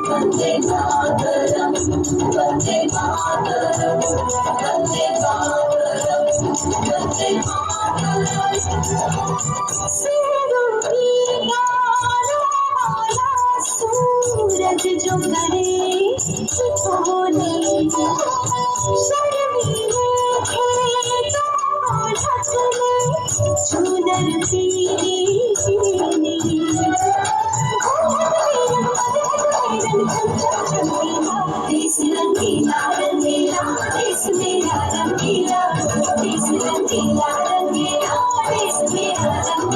वंदे मातरम, वंदे मातरम, वंदे मातरम, वंदे मातरम। सिरों की माला सूरज जो करे छिपोने, शर्मीले खेतों ढक ले चूनर पीली पीली। देश रंगीला रंगीला, देश मेरा रंगीला, देश रंगीला रंगीला, देश मेरा रंगीला।